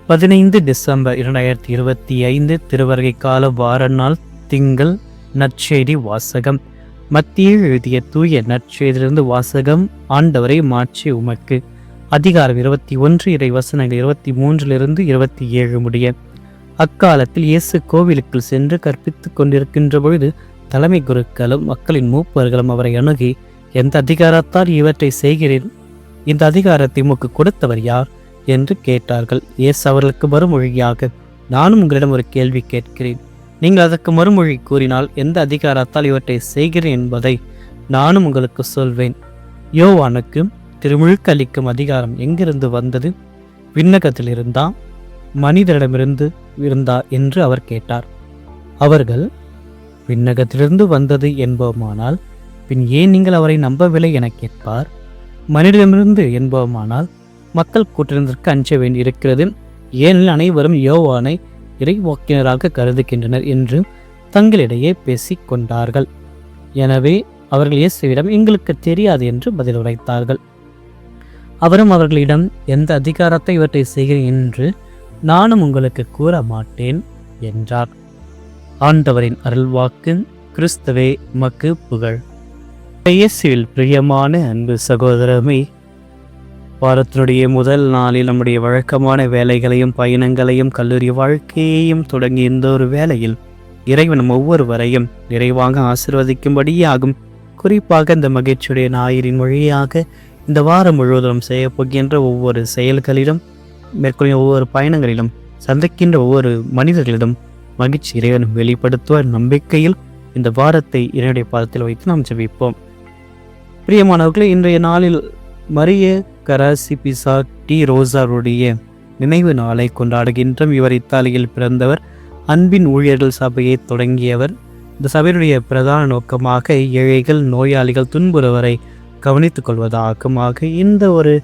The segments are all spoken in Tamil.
15 டிசம்பர் 2025 திருவருகை கால வார நாள் திங்கள். நற்செய்தி வாசகம். மத்தியில் எழுதிய தூய நற்செய்தியிலிருந்து வாசகம். ஆண்டவரை மாட்சி உமக்கு. அதிகாரம் 21 இறை வசனங்கள் 23 27 முடிய. அக்காலத்தில் இயேசு கோவிலுக்குள் சென்று கற்பித்துக் கொண்டிருக்கின்ற பொழுது தலைமை குருக்களும் மக்களின் மூப்பர்களும் அவரை அணுகி, எந்த அதிகாரத்தால் இவற்றை செய்கிறேன்? இந்த அதிகாரத்தை உமக்கு கொடுத்தவர் யார் என்று கேட்டார்கள். இயேசு அவர்களுக்கு மறுமொழியாக, நானும் உங்களிடம் ஒரு கேள்வி கேட்கிறேன். நீங்கள் அதற்கு மறுமொழி கூறினால் எந்த அதிகாரத்தால் இவற்றை செய்கிறேன் என்பதை நானும் உங்களுக்கு சொல்வேன். யோவானுக்கு திருமுழுக்கு அளிக்கும் அதிகாரம் எங்கிருந்து வந்தது? விண்ணகத்தில் இருந்தா, மனிதரிடமிருந்து இருந்தா என்று அவர் கேட்டார். அவர்கள், விண்ணகத்திலிருந்து வந்தது என்போமானால் பின் ஏன் நீங்கள் அவரை நம்பவில்லை என கேட்பார். மனிதரிடமிருந்து என்போமானால் மக்கள் கூட்டினதற்கு அஞ்ச வேண்டி இருக்கிறது, ஏனெனில் அனைவரும் யோவானை இறைவாக்கினராக கருதுகின்றனர் என்று தங்களிடையே பேசிக் கொண்டார்கள். எனவே அவர்கள் இயேசுவிடம், எங்களுக்கு தெரியாது என்று பதில் உரைத்தார்கள். அவரும் அவர்களிடம், எந்த அதிகாரத்தை இவற்றை செய்கிறேன் என்று நானும் உங்களுக்கு கூற மாட்டேன் என்றார். ஆண்டவரின் அருள்வாக்கு. கிறிஸ்துவே உமக்கு புகழ். இயேசுவில் பிரியமான அன்பு சகோதரமே, வாரத்தினுடைய முதல் நாளில் நம்முடைய வழக்கமான வேலைகளையும் பயணங்களையும் கல்லூரி வாழ்க்கையையும் தொடங்கி இந்த ஒரு வேளையில் இறைவன் ஒவ்வொருவரையும் நிறைவாக ஆசீர்வதிக்கும்படியாகும். குறிப்பாக இந்த மகிழ்ச்சியுடைய ஞாயிறின் வழியாக இந்த வாரம் முழுவதும் செய்யப்போகின்ற ஒவ்வொரு செயல்களிலும், மேற்கொள்ளும் ஒவ்வொரு பயணங்களிலும், சந்திக்கின்ற ஒவ்வொரு மனிதர்களிடம் மகிழ்ச்சி இறைவன் வெளிப்படுத்துவார் நம்பிக்கையில் இந்த வாரத்தை இறைவனுடைய பாதத்தில் வைத்து நாம் ஜெபிப்போம். பிரியமானவர்களே, இன்றைய நாளில் மரிய கராசிபிசா டி ரோசாருடைய நினைவு நாளை கொண்டாடுகின்றோம். இவர் இத்தாலியில் பிறந்தவர். அன்பின் ஊழியர்கள் சபையை தொடங்கியவர். இந்த சபையுடைய பிரதான நோக்கமாக ஏழைகள், நோயாளிகள், துன்புறவரை கவனித்துக் கொள்வதாகமாக இந்த ஒரு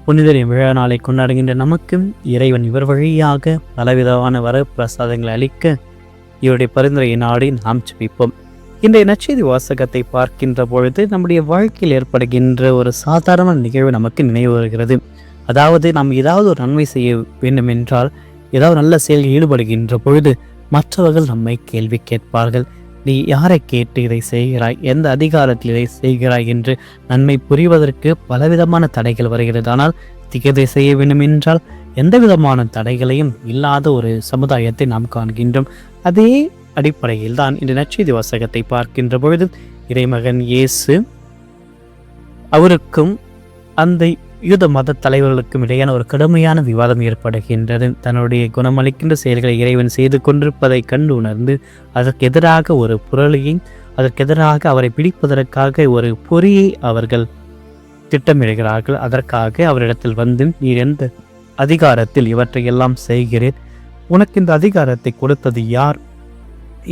புனிதரின் விழா நாளை கொண்டாடுகின்ற நமக்கும் இறைவன் இவர் வழியாக பலவிதமான வரப்பிரசாதங்களை அளிக்க இவருடைய பரிந்துரையை நாடி நாம் ஜெபிப்போம். இன்றைய நற்செய்தி வாசகத்தை பார்க்கின்ற பொழுது நம்முடைய வாழ்க்கையில் ஏற்படுகின்ற ஒரு சாதாரண நிகழ்வு நமக்கு நினைவு வருகிறது. அதாவது, நாம் ஏதாவது ஒரு நன்மை செய்ய வேண்டும் என்றால், ஏதாவது நல்ல செயலில் ஈடுபடுகின்ற பொழுது மற்றவர்கள் நம்மை கேள்வி கேட்பார்கள். நீ யாரை கேட்டு இதை செய்கிறாய், எந்த அதிகாரத்தில் இதை செய்கிறாய் என்று நன்மை புரிவதற்கு பலவிதமான தடைகள் வருகிறது. ஆனால் திகதை செய்ய வேண்டும் என்றால் எந்த விதமான தடைகளையும் இல்லாத ஒரு சமுதாயத்தை நாம் காண்கின்றோம். அதே அடிப்படையில் தான் இந்த நற்செய்தி வாசகத்தை பார்க்கின்ற பொழுது இறைமகன் இயேசு அவருக்கும் அந்த யூத மத தலைவர்களுக்கும் இடையான ஒரு கடுமையான விவாதம் ஏற்படுகின்றது. தன்னுடைய குணமளிக்கின்ற செயல்களை இறைவன் செய்து கொண்டிருப்பதை கண்டு உணர்ந்து அதற்கு எதிராக ஒரு புரளியை, அதற்கு எதிராக அவரை பிடிப்பதற்காக ஒரு பொறியை அவர்கள் திட்டமிடுகிறார்கள். அதற்காக அவரிடத்தில் வந்து, நீர் எந்த அதிகாரத்தில் இவற்றை எல்லாம் செய்கிறேன், உனக்கு இந்த அதிகாரத்தை கொடுத்தது யார்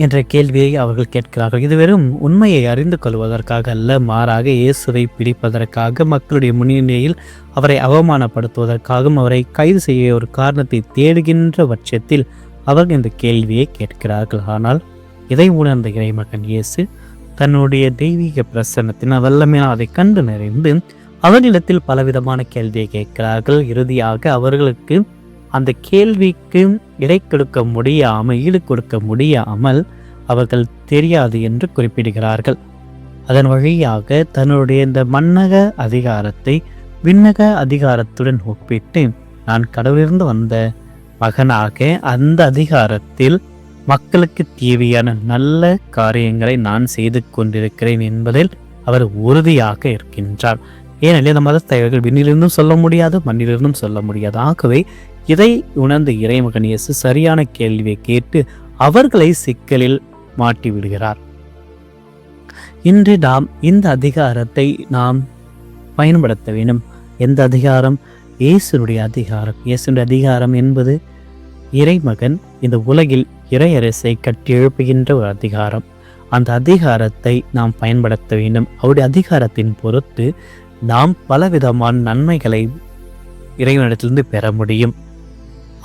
என்ற கேள்வியை அவர்கள் கேட்கிறார்கள். இது வெறும் உண்மையை அறிந்து கொள்வதற்காக அல்ல, மாறாக இயேசுவை பிடிப்பதற்காக, மக்களுடைய முன்னிலையில் அவரை அவமானப்படுத்துவதற்காகவும் அவரை கைது செய்ய ஒரு காரணத்தை தேடுகின்ற பட்சத்தில் அவர்கள் இந்த கேள்வியை கேட்கிறார்கள். ஆனால் இதை உணர்ந்த இறைமகன் இயேசு தன்னுடைய தெய்வீக பிரசன்னத்தின் வல்லமையான அதை கண்டு நிறைந்து அவர்களிடத்தில் பலவிதமான கேள்வியை கேட்கிறார்கள். இறுதியாக அவர்களுக்கு அந்த கேள்விக்கு ஈடு கொடுக்க முடியாமல் அவர்கள் தெரியாது என்று குறிப்பிடுகிறார்கள். அதன் வழியாக தன்னுடைய இந்த மன்னக அதிகாரத்தை விண்ணக அதிகாரத்துடன் ஒப்பிட்டு, நான் கடவுளிலிருந்து வந்த மகனாக அந்த அதிகாரத்தில் மக்களுக்கு தேவையான நல்ல காரியங்களை நான் செய்து கொண்டிருக்கிறேன் என்பதில் அவர் உறுதியாக இருக்கின்றார். ஏனெனில் இந்த மத தலைவர்கள் விண்ணிலிருந்தும் சொல்ல முடியாது, மண்ணிலிருந்தும் சொல்ல முடியாது. ஆகவே இதை உணர்ந்த இறைமகன் இயேசு சரியான கேள்வியை கேட்டு அவர்களை சிக்கலில் மாட்டி விடுகிறார். இன்று நாம் இந்த அதிகாரத்தை நாம் பயன்படுத்த வேண்டும். எந்த அதிகாரம்? இயேசுனுடைய அதிகாரம். இயேசுனுடைய அதிகாரம் என்பது இறைமகன் இந்த உலகில் இறையரசை கட்டி எழுப்புகின்ற ஒரு அதிகாரம். அந்த அதிகாரத்தை நாம் பயன்படுத்த வேண்டும். அவருடைய அதிகாரத்தின் பொறுத்து நாம் பலவிதமான நன்மைகளை இறைவனிடத்திலிருந்து பெற முடியும்.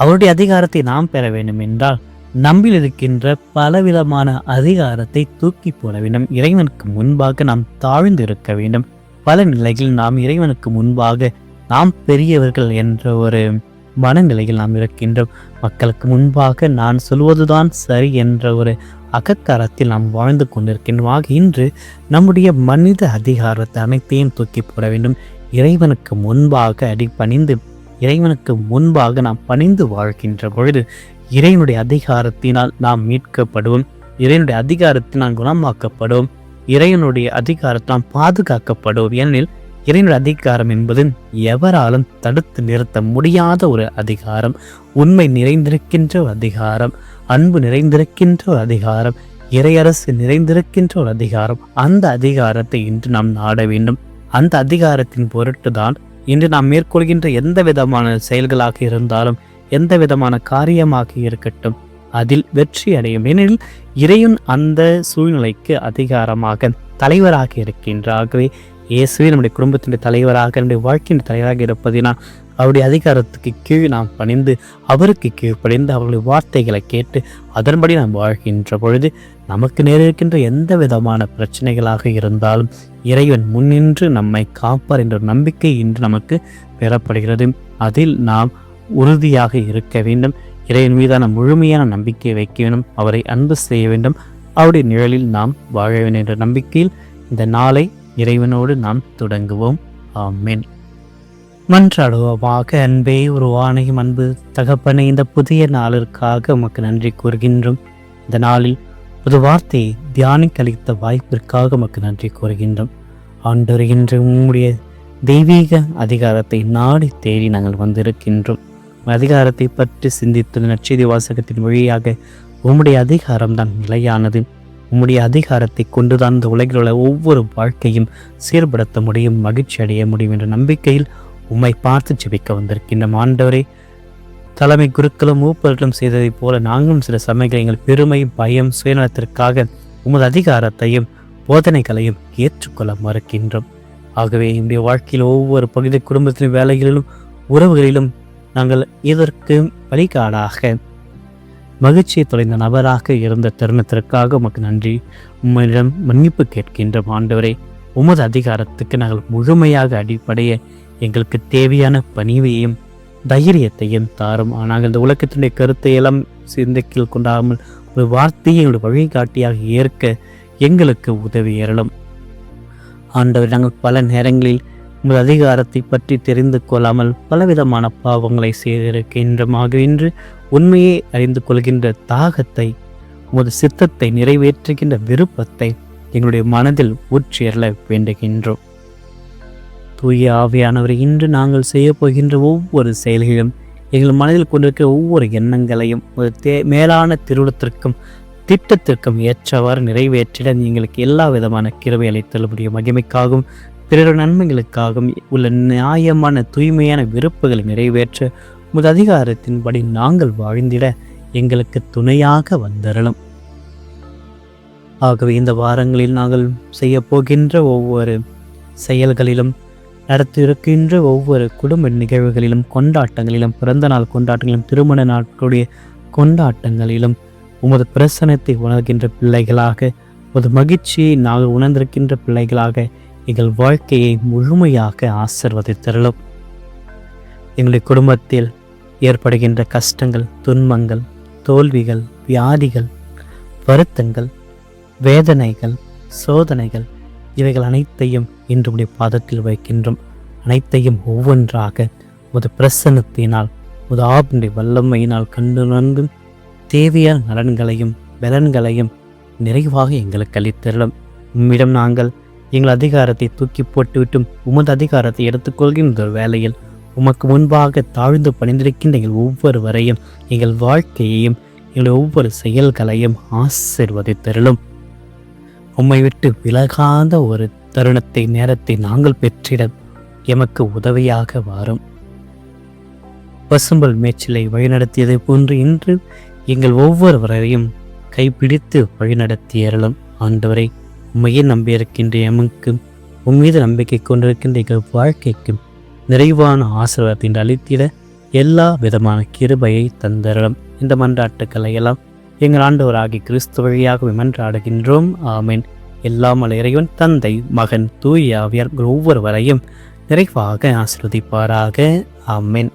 அவருடைய அதிகாரத்தை நாம் பெற வேண்டும் என்றால் நம்மில் இருக்கின்ற பலவிதமான அதிகாரத்தை தூக்கி போட வேண்டும். இறைவனுக்கு முன்பாக நாம் தாழ்ந்து இருக்க வேண்டும். பல நிலைகளில் நாம் இறைவனுக்கு முன்பாக நாம் பெரியவர்கள் என்ற ஒரு மனநிலையில் நாம் இருக்கின்றோம். மக்களுக்கு முன்பாக நான் சொல்வதுதான் சரி என்ற ஒரு அகங்காரத்தில் நாம் வாழ்ந்து கொண்டிருக்கின்றோம். இன்று நம்முடைய மனித அதிகாரத்தை அனைத்தையும் தூக்கி போட வேண்டும். இறைவனுக்கு முன்பாக அடிபணிந்து, இறைவனுக்கு முன்பாக நாம் பணிந்து வாழ்கின்ற பொழுது இறைவனுடைய அதிகாரத்தினால் நாம் மீட்கப்படுவோம். இறைவனுடைய அதிகாரத்தினால் குணமாக்கப்படுவோம். இறைவனுடைய அதிகாரத்தால் பாதுகாக்கப்படுவோம். ஏனெனில் இறைவனுடைய அதிகாரம் என்பது எவராலும் தடுத்து நிறுத்த முடியாத ஒரு அதிகாரம். உண்மை நிறைந்திருக்கின்ற ஒரு அதிகாரம், அன்பு நிறைந்திருக்கின்ற ஒரு அதிகாரம், இறையரசு நிறைந்திருக்கின்ற ஒரு அதிகாரம். அந்த அதிகாரத்தை இன்று நாம் நாட வேண்டும். அந்த அதிகாரத்தின் பொருட்டுதான் இன்று நாம் மேற்கொள்கின்ற எந்த விதமான செயல்களாக இருந்தாலும், எந்த விதமான காரியமாக இருக்கட்டும், அதில் வெற்றி அடையும். ஏனெனில் இறைவன் அந்த சூழ்நிலைக்கு அதிகாரமாக தலைவராக இருக்கின்றாகவே இயேசுவே நம்முடைய குடும்பத்தினுடைய தலைவராக, நம்முடைய வாழ்க்கையின் தலைவராக இருப்பதினால் அவருடைய அதிகாரத்துக்கு கீழ் நாம் பணிந்து, அவருக்கு கீழ்ப்படிந்து, அவருடைய வார்த்தைகளை கேட்டு அதன்படி நாம் வாழ்கின்ற பொழுது நமக்கு நேரிருக்கின்ற எந்த விதமான பிரச்சனைகளாக இருந்தாலும் இறைவன் முன்னின்று நம்மை காப்பார் என்ற நம்பிக்கை இன்று நமக்கு பெறப்படுகிறது. அதில் நாம் உறுதியாக இருக்க வேண்டும். இறைவன் மீதான முழுமையான நம்பிக்கையை வைக்க வேண்டும். அவரை அன்பு செய்ய வேண்டும். அவருடைய நிழலில் நாம் வாழ வேண்டும் என்ற நம்பிக்கையில் இந்த நாளை இறைவனோடு நாம் தொடங்குவோம். ஆமென். மன்றாடுவோமாக. அன்பே உருவானையும் அன்பு தகப்பனை, இந்த புதிய நாளிற்காக உமக்கு நன்றி கூறுகின்றோம். இந்த நாளில் புது வார்த்தையை தியானிக்க அளித்த வாய்ப்பிற்காக உமக்கு நன்றி கூறுகின்றோம். ஆண்டவருகின்ற உம்முடைய தெய்வீக அதிகாரத்தை நாடி தேடி நாங்கள் வந்திருக்கின்றோம். அதிகாரத்தை பற்றி சிந்தித்த நற்செய்தி வாசகத்தின் வழியாக உம்முடைய அதிகாரம் தான் நிலையானது. உம்முடைய அதிகாரத்தை கொண்டுதான் இந்த உலகில் உள்ள ஒவ்வொரு வாழ்க்கையும் சீர்படுத்த முடியும், மகிழ்ச்சி அடைய முடியும் என்ற நம்பிக்கையில் உம்மை பார்த்து ஜெபிக்க வந்திருக்கின்ற ஆண்டவரே, தலைமை குருக்களும் மூப்பர்களும் செய்ததைப் போல நாங்களும் சில சமயங்கள் எங்கள் பெருமை, பயம், சுயநலத்திற்காக உமது அதிகாரத்தையும் போதனைகளையும் ஏற்றுக்கொள்ள மறுக்கின்றோம். ஆகவே என்னுடைய வாழ்க்கையில் ஒவ்வொரு பகுதி குடும்பத்தின் வேலைகளிலும் உறவுகளிலும் நாங்கள் இதற்கு வழிகாடாக மகிழ்ச்சியை தொலைந்த நபராக இருந்த தருணத்திற்காக உமக்கு நன்றி. உம்மிடம் மன்னிப்பு கேட்கின்ற ஆண்டவரே, உமது அதிகாரத்துக்கு நாங்கள் முழுமையாக அடிப்படைய எங்களுக்கு தேவையான பணிவையும் தைரியத்தையும் தாரும். நாங்கள் இந்த உலகத்தினுடைய கருத்தை எல்லாம் சிந்தைக்கில் கொண்டாமல் ஒரு வார்த்தையை எங்களுடைய வழிகாட்டியாக ஏற்க எங்களுக்கு உதவி ஏறலும். ஆண்டவர், நாங்கள் பல நேரங்களில் உமது அதிகாரத்தை பற்றி தெரிந்து கொள்ளாமல் பலவிதமான பாவங்களை செய்திருக்கின்றமாக இன்று உண்மையை அறிந்து கொள்கின்ற தாகத்தை, உமது சித்தத்தை நிறைவேற்றுகின்ற விருப்பத்தை எங்களுடைய மனதில் ஊற்றியறல வேண்டுகின்றோம். தூய ஆவியானவரை, இன்று நாங்கள் செய்ய போகின்ற ஒவ்வொரு செயல்களிலும் எங்கள் மனதில் கொண்டிருக்கிற ஒவ்வொரு எண்ணங்களையும் ஒரு மேலான திருவிழத்திற்கும் திட்டத்திற்கும் ஏற்றவாறு நிறைவேற்றிட எங்களுக்கு எல்லா விதமான கிருபை அளித்தலுடைய மகிமைக்காகவும் பிறர் நன்மைகளுக்காகவும் உள்ள நியாயமான தூய்மையான விருப்புகளை நிறைவேற்ற உமது அதிகாரத்தின்படி நாங்கள் வாழ்ந்திட எங்களுக்கு துணையாக வந்தரலும். ஆகவே இந்த வாரங்களில் நாங்கள் செய்ய போகின்ற ஒவ்வொரு செயல்களிலும், நடத்தியிருக்கின்ற ஒவ்வொரு குடும்ப நிகழ்வுகளிலும், கொண்டாட்டங்களிலும், பிறந்த நாள் கொண்டாட்டங்களிலும், திருமண நாட்களுடைய கொண்டாட்டங்களிலும் உமது பிரசனத்தை உணர்கின்ற பிள்ளைகளாக, உமது மகிழ்ச்சியை நாங்கள் உணர்ந்திருக்கின்ற பிள்ளைகளாக எங்கள் வாழ்க்கையை முழுமையாக ஆசீர்வதித்தருளும். எங்களுடைய குடும்பத்தில் ஏற்படுகின்ற கஷ்டங்கள், துன்பங்கள், தோல்விகள், வியாதிகள், வருத்தங்கள், வேதனைகள், சோதனைகள் இவைகள் அனைத்தையும் இன்றுடைய பாதத்தில் வைக்கின்றோம். அனைத்தையும் ஒவ்வொன்றாக உமது பிரசன்னத்தினால், உமது ஆவினுடைய வல்லமையினால் கண்டுணர்ந்து தேவையான நலன்களையும் பலன்களையும் நிறைவாக எங்களுக்கு அளித்தருளும். உம்மிடம் நாங்கள் எங்கள் அதிகாரத்தை தூக்கி போட்டுவிட்டும் உமது அதிகாரத்தை எடுத்துக்கொள்கின்ற வேளையில் உமக்கு முன்பாக தாழ்ந்து பணிந்திருக்கின்ற எங்கள் ஒவ்வொருவரையும், எங்கள் வாழ்க்கையையும், எங்கள் ஒவ்வொரு செயல்களையும் ஆசீர்வதித்தருளும். உம்மை விட்டு விலகாத ஒரு தருணத்தை, நேரத்தை நாங்கள் பெற்றிட எமக்கு உதவியாக வாரும். பசும்பல் மேய்ச்சலை வழிநடத்தியதை போன்று இன்று எங்கள் ஒவ்வொருவரையும் கைப்பிடித்து வழிநடத்தியறலும். ஆண்டவரை, உண்மையை நம்பியிருக்கின்ற எமக்கும் உம்மீது நம்பிக்கை கொண்டிருக்கின்ற எங்கள் வாழ்க்கைக்கும் நிறைவான ஆசீர்வாதத்தை அளித்திட எல்லா விதமான கிருபையை தந்தரலும். இந்த மன்றாட்டுக்களை எல்லாம் எங்கள் ஆண்டவராகி கிறிஸ்து வழியாக மன்றாடுகின்றோம். ஆமென். எல்லாம் வல்ல இறைவன் தந்தை, மகன், தூய ஆவியார் ஒவ்வொருவரையும் நிறைவாக ஆசீர்வதிப்பாராக. ஆமென்.